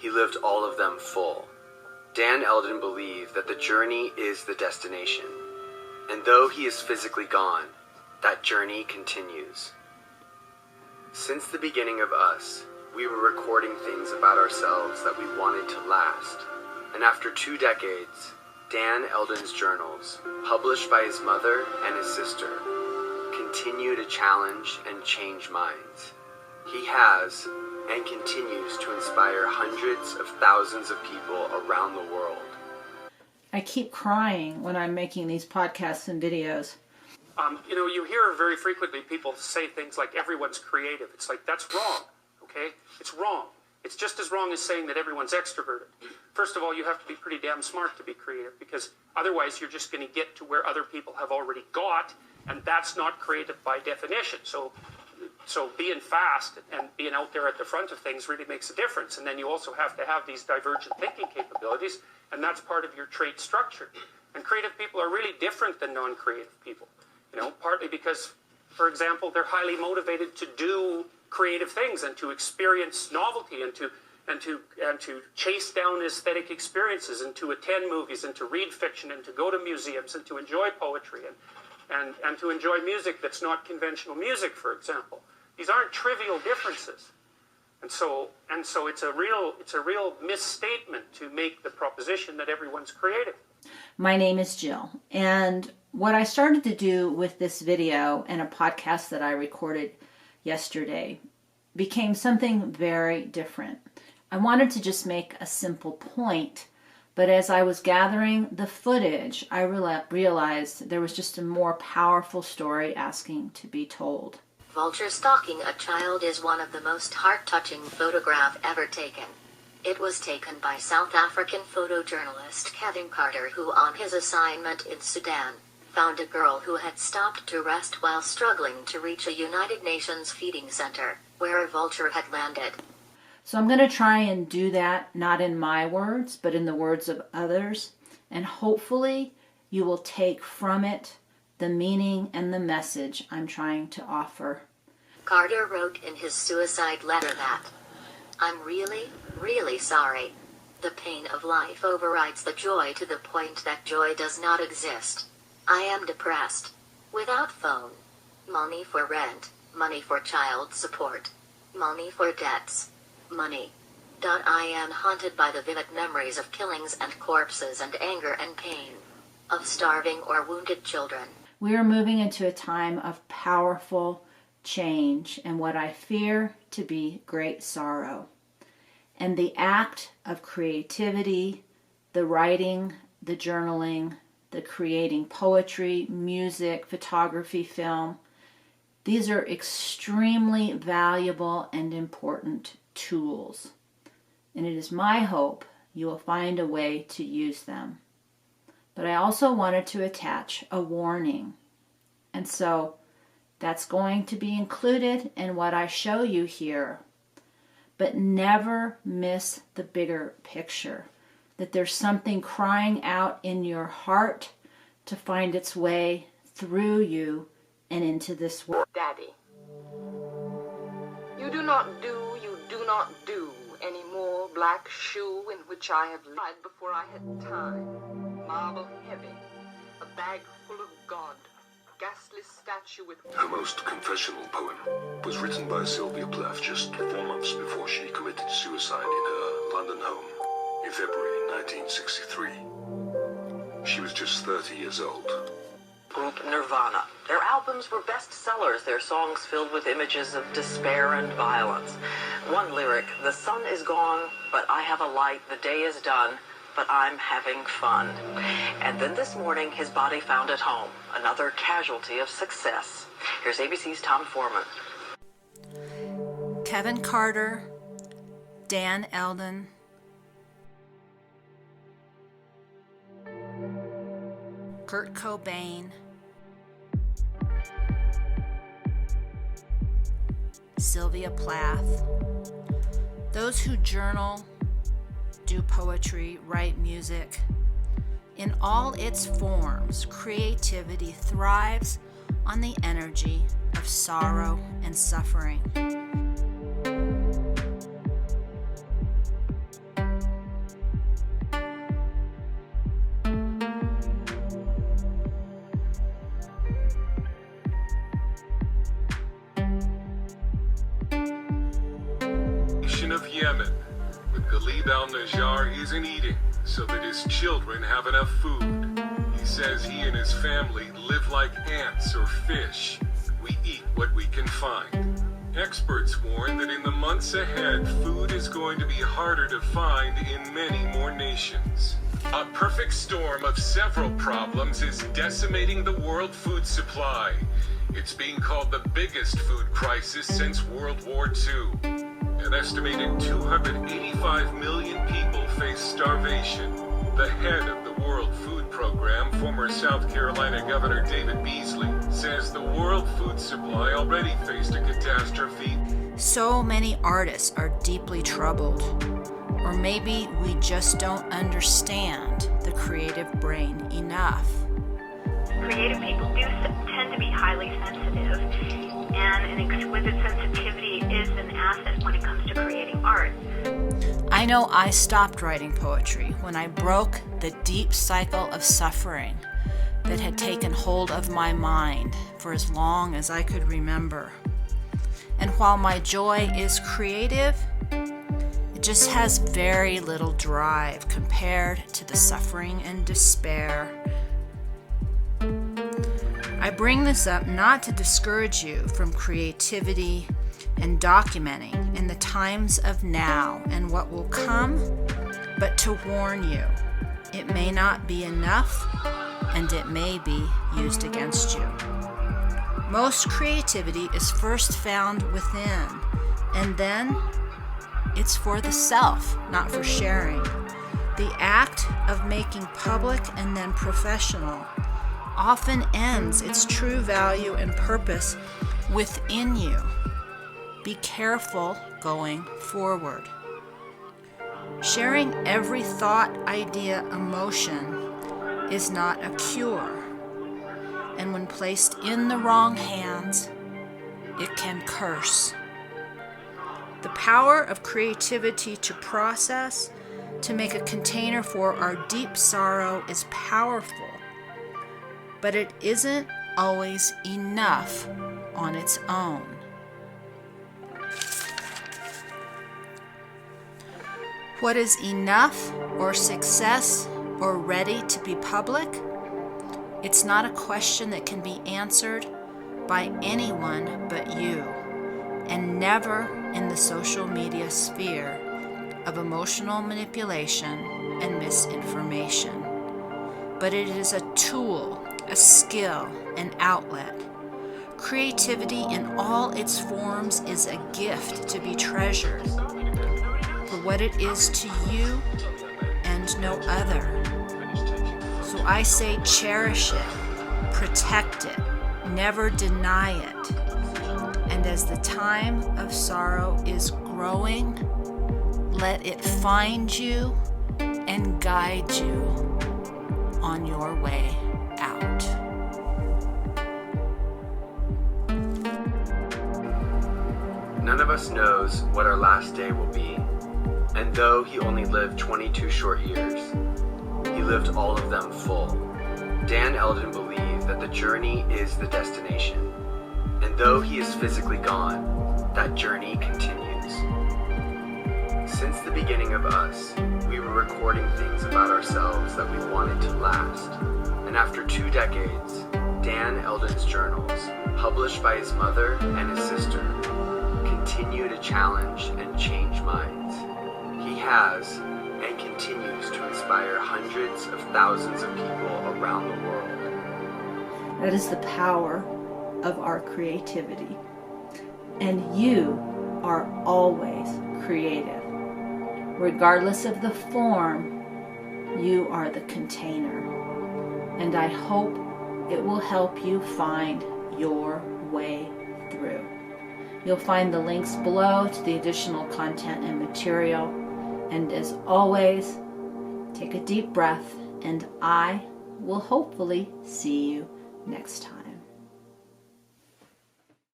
he lived all of them full. Dan Eldon believed that the journey is the destination, and though he is physically gone, that journey continues. Since the beginning of us, we were recording things about ourselves that we wanted to last, and after 2 decades, Dan Eldon's journals, published by his mother and his sister, continue to challenge and change minds. He has and continues to inspire hundreds of thousands of people around the world. I keep crying when I'm making these podcasts and videos. You hear very frequently people say things like everyone's creative. It's like, that's wrong, okay? It's wrong. It's just as wrong as saying that everyone's extroverted. First of all, you have to be pretty damn smart to be creative, because otherwise you're just going to get to where other people have already got, and that's not creative by definition. So being fast and being out there at the front of things really makes a difference. And then you also have to have these divergent thinking capabilities, and that's part of your trait structure. And creative people are really different than non-creative people. Partly because, for example, they're highly motivated to do creative things and to experience novelty and to chase down aesthetic experiences and to attend movies and to read fiction and to go to museums and to enjoy poetry and to enjoy music that's not conventional music, for example. These aren't trivial differences. And so it's a real misstatement to make the proposition that everyone's creative. My name is Jill, and what I started to do with this video and a podcast that I recorded yesterday became something very different. I wanted to just make a simple point, but as I was gathering the footage, I realized there was just a more powerful story asking to be told. Vulture stalking a child is one of the most heart-touching photographs ever taken. It was taken by South African photojournalist Kevin Carter, who on his assignment in Sudan, found a girl who had stopped to rest while struggling to reach a United Nations feeding center, where a vulture had landed. So I'm going to try and do that, not in my words, but in the words of others, and hopefully you will take from it the meaning and the message I'm trying to offer. Carter wrote in his suicide letter that, "I'm really, really sorry. The pain of life overrides the joy to the point that joy does not exist. I am depressed. Without phone. Money for rent, money for child support, money for debts. Money. I am haunted by the vivid memories of killings and corpses and anger and pain. Of starving or wounded children." We are moving into a time of powerful change and what I fear to be great sorrow. And the act of creativity, the writing, the journaling, the creating poetry, music, photography, film, these are extremely valuable and important tools. And it is my hope you will find a way to use them. But I also wanted to attach a warning. And so that's going to be included in what I show you here. But never miss the bigger picture, that there's something crying out in your heart to find its way through you and into this world. Daddy, you do not do any more black shoe in which I have lied before I had time. Marble heavy, a bag full of God, ghastly statue with... Her most confessional poem was written by Sylvia Plath just 4 months before she committed suicide in her London home in February 1963. She was just 30 years old. Group Nirvana. Their albums were bestsellers, their songs filled with images of despair and violence. One lyric, "The sun is gone, but I have a light, the day is done, but I'm having fun." And then this morning, his body found at home, another casualty of success. Here's ABC's Tom Foreman. Kevin Carter, Dan Eldon, Kurt Cobain, Sylvia Plath, those who journal, do poetry, write music. In all its forms, creativity thrives on the energy of sorrow and suffering. Yemen, but Ghalib al-Najjar isn't eating so that his children have enough food. He says he and his family live like ants or fish. We eat what we can find. Experts warn that in the months ahead, food is going to be harder to find in many more nations. A perfect storm of several problems is decimating the world food supply. It's being called the biggest food crisis since World War II. An estimated 285 million people face starvation. The head of the World Food Program, former South Carolina Governor David Beasley, says the world food supply already faced a catastrophe. So many artists are deeply troubled. Or maybe we just don't understand the creative brain enough. Creative people do tend to be highly sensitive, and an exquisite sensitivity is an asset when it comes to creating art. I know I stopped writing poetry when I broke the deep cycle of suffering that had taken hold of my mind for as long as I could remember. And while my joy is creative, it just has very little drive compared to the suffering and despair. I bring this up not to discourage you from creativity and documenting in the times of now and what will come, but to warn you, it may not be enough and it may be used against you. Most creativity is first found within, and then it's for the self, not for sharing. The act of making public and then professional often ends its true value and purpose within you. Be careful going forward. Sharing every thought, idea, emotion is not a cure. And when placed in the wrong hands, it can curse. The power of creativity to process, to make a container for our deep sorrow is powerful, but it isn't always enough on its own. What is enough or success or ready to be public? It's not a question that can be answered by anyone but you, and never in the social media sphere of emotional manipulation and misinformation. But it is a tool, a skill, an outlet. Creativity in all its forms is a gift to be treasured for what it is to you and no other. So I say cherish it, protect it, never deny it. And as the time of sorrow is growing, let it find you and guide you on your way out. None of us knows what our last day will be, and though he only lived 22 short years, he lived all of them full. Dan Eldon believed that the journey is the destination, and though he is physically gone, that journey continues. Since the beginning of us, we were recording things about ourselves that we wanted to last, and after 2 decades, Dan Eldon's journals, published by his mother and his sister, continue to challenge and change minds. He has and continues to inspire hundreds of thousands of people around the world. That is the power of our creativity. And you are always creative. Regardless of the form, you are the container. And I hope it will help you find your way through. You'll find the links below to the additional content and material. And as always, take a deep breath, and I will hopefully see you next time.